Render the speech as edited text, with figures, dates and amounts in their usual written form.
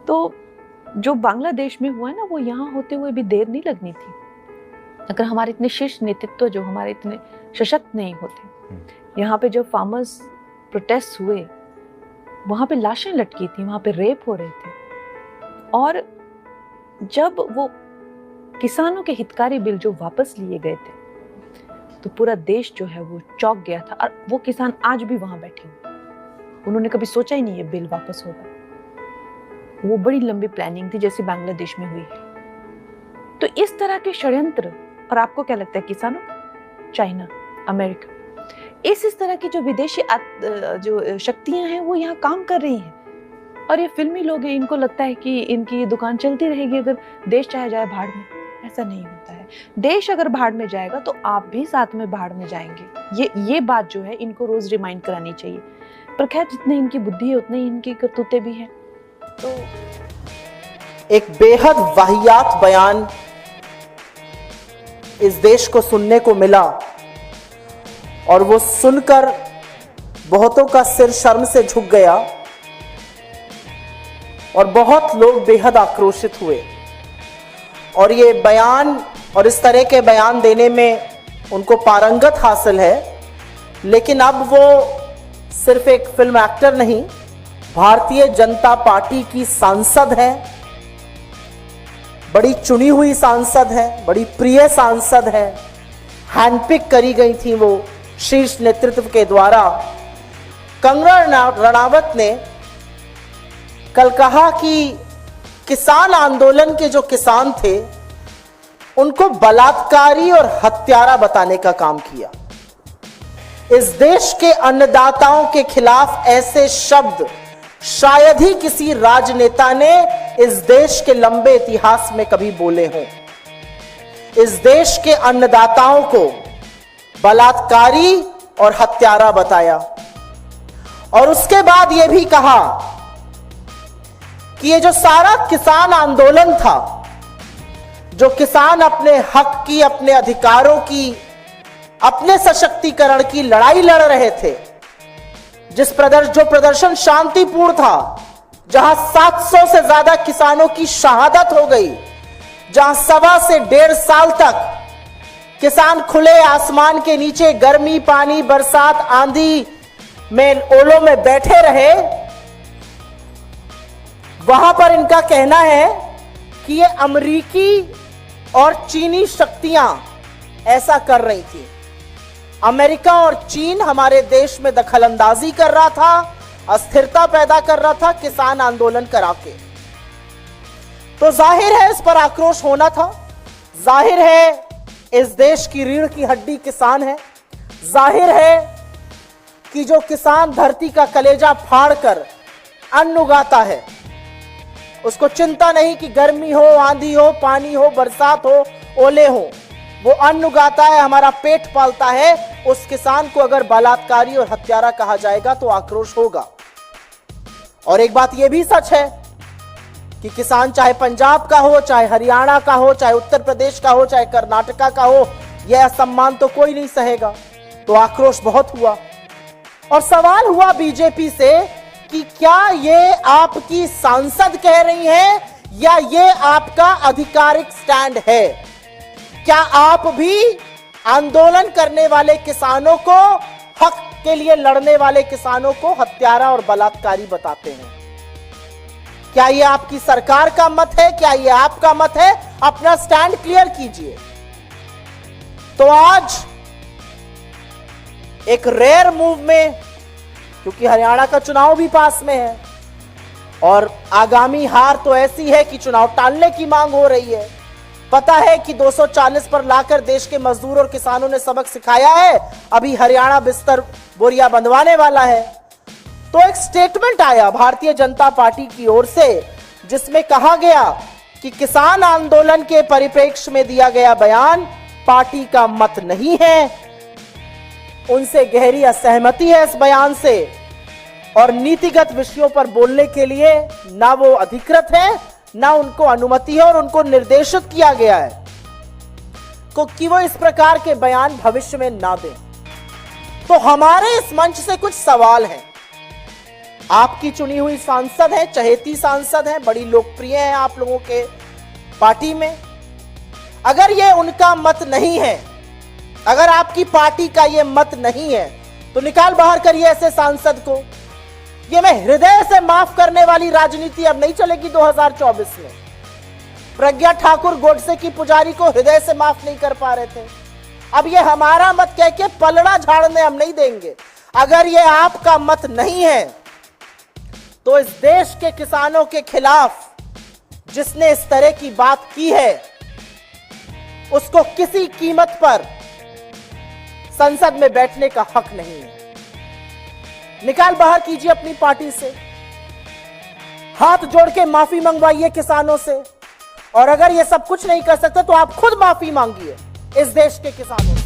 तो जो बांग्लादेश में हुआ है ना, वो यहाँ होते हुए भी देर नहीं लगनी थी। अगर हमारे इतने शीर्ष नेतृत्व जो हमारे इतने सशक्त नहीं होते, यहाँ पे जब फार्मर्स प्रोटेस्ट हुए, वहाँ पे लाशें लटकी थी, वहाँ पे रेप हो रहे थे, और जब वो किसानों के हितकारी बिल जो वापस लिए गए थे, तो पूरा देश जो है वो चौंक गया था। और वो किसान आज भी वहां बैठे हुए, उन्होंने कभी सोचा ही नहीं ये बिल वापस होगा। वो बड़ी लंबी प्लानिंग थी जैसे बांग्लादेश में हुई है। तो इस तरह के षड्यंत्र, और आपको क्या लगता है, किसानों, चाइना, अमेरिका, इस तरह की जो विदेशी जो शक्तियां हैं वो यहाँ काम कर रही हैं। और ये फिल्मी लोग हैं, इनको लगता है कि इनकी ये दुकान चलती रहेगी अगर देश चाहे जाए भाड़ में। ऐसा नहीं होता है। देश अगर भाड़ में जाएगा तो आप भी साथ में भाड़ में जाएंगे। ये बात जो है इनको रोज रिमाइंड करानी चाहिए। पर खैर, जितनी इनकी बुद्धि है उतनी इनकी करतूतें भी हैं। तो एक बेहद वाहियात बयान इस देश को सुनने को मिला, और वो सुनकर बहुतों का सिर शर्म से झुक गया और बहुत लोग बेहद आक्रोशित हुए। और ये बयान और इस तरह के बयान देने में उनको पारंगत हासिल है, लेकिन अब वो सिर्फ एक फिल्म एक्टर नहीं, भारतीय जनता पार्टी की सांसद हैं, बड़ी चुनी हुई सांसद हैं, बड़ी प्रिय सांसद हैं, हैंडपिक करी गई थी वो शीर्ष नेतृत्व के द्वारा। कंगना रणावत ने कल कहा कि किसान आंदोलन के जो किसान थे उनको बलात्कारी और हत्यारा बताने का काम किया। इस देश के अन्नदाताओं के खिलाफ ऐसे शब्द शायद ही किसी राजनेता ने इस देश के लंबे इतिहास में कभी बोले हों। इस देश के अन्नदाताओं को बलात्कारी और हत्यारा बताया, और उसके बाद यह भी कहा कि ये जो सारा किसान आंदोलन था, जो किसान अपने हक की, अपने अधिकारों की, अपने सशक्तिकरण की लड़ाई लड़ रहे थे, जो प्रदर्शन शांतिपूर्ण था, जहां 700 से ज्यादा किसानों की शहादत हो गई, जहां 1.25 से 1.5 साल तक किसान खुले आसमान के नीचे गर्मी, पानी, बरसात, आंधी में, ओलों में बैठे रहे, वहां पर इनका कहना है कि ये अमेरिकी और चीनी शक्तियां ऐसा कर रही थी। अमेरिका और चीन हमारे देश में दखलंदाजी कर रहा था, अस्थिरता पैदा कर रहा था किसान आंदोलन करा के। तो जाहिर है इस पर आक्रोश होना था। जाहिर है इस देश की रीढ़ की हड्डी किसान है। जाहिर है कि जो किसान धरती का कलेजा फाड़कर अन्न उगाता है, उसको चिंता नहीं कि गर्मी हो, आंधी हो, पानी हो, बरसात हो, ओले हो, वो अन्न उगाता है, हमारा पेट पालता है। उस किसान को अगर बलात्कारी और हत्यारा कहा जाएगा तो आक्रोश होगा। और एक बात यह भी सच है कि किसान चाहे पंजाब का हो, चाहे हरियाणा का हो, चाहे उत्तर प्रदेश का हो, चाहे कर्नाटका का हो, यह असम्मान तो कोई नहीं सहेगा। तो आक्रोश बहुत हुआ, और सवाल हुआ बीजेपी से कि क्या ये आपकी सांसद कह रही हैं या ये आपका आधिकारिक स्टैंड है? क्या आप भी आंदोलन करने वाले किसानों को, हक के लिए लड़ने वाले किसानों को हत्यारा और बलात्कारी बताते हैं? क्या ये आपकी सरकार का मत है? क्या ये आपका मत है? अपना स्टैंड क्लियर कीजिए। तो आज एक रेयर मूव में, क्योंकि हरियाणा का चुनाव भी पास में है और आगामी हार तो ऐसी है कि चुनाव टालने की मांग हो रही है। पता है कि 240 पर लाकर देश के मजदूर और किसानों ने सबक सिखाया है, अभी हरियाणा बिस्तर बोरिया बंधवाने वाला है। तो एक स्टेटमेंट आया भारतीय जनता पार्टी की ओर से, जिसमें कहा गया कि किसान आंदोलन के परिप्रेक्ष्य में दिया गया बयान पार्टी का मत नहीं है, उनसे गहरी असहमति है इस बयान से, और नीतिगत विषयों पर बोलने के लिए ना वो अधिकृत है, ना उनको अनुमति है, और उनको निर्देशित किया गया है कि वो इस प्रकार के बयान भविष्य में ना दें। तो हमारे इस मंच से कुछ सवाल हैं आपकी चुनी हुई सांसद है, चहेती सांसद है, बड़ी लोकप्रिय है आप लोगों के पार्टी में। अगर ये उनका मत नहीं है, अगर आपकी पार्टी का ये मत नहीं है, तो निकाल बाहर करिए ऐसे सांसद को। ये मैं हृदय से माफ करने वाली राजनीति अब नहीं चलेगी 2024 में। प्रज्ञा ठाकुर गोडसे की पुजारी को हृदय से माफ नहीं कर पा रहे थे, अब ये हमारा मत कह के पलड़ा झाड़ने हम नहीं देंगे। अगर ये आपका मत नहीं है तो इस देश के किसानों के खिलाफ जिसने इस तरह की बात की है उसको किसी कीमत पर संसद में बैठने का हक नहीं है। निकाल बाहर कीजिए अपनी पार्टी से, हाथ जोड़ के माफी मंगवाइए किसानों से, और अगर ये सब कुछ नहीं कर सकते तो आप खुद माफी मांगिए इस देश के किसानों से।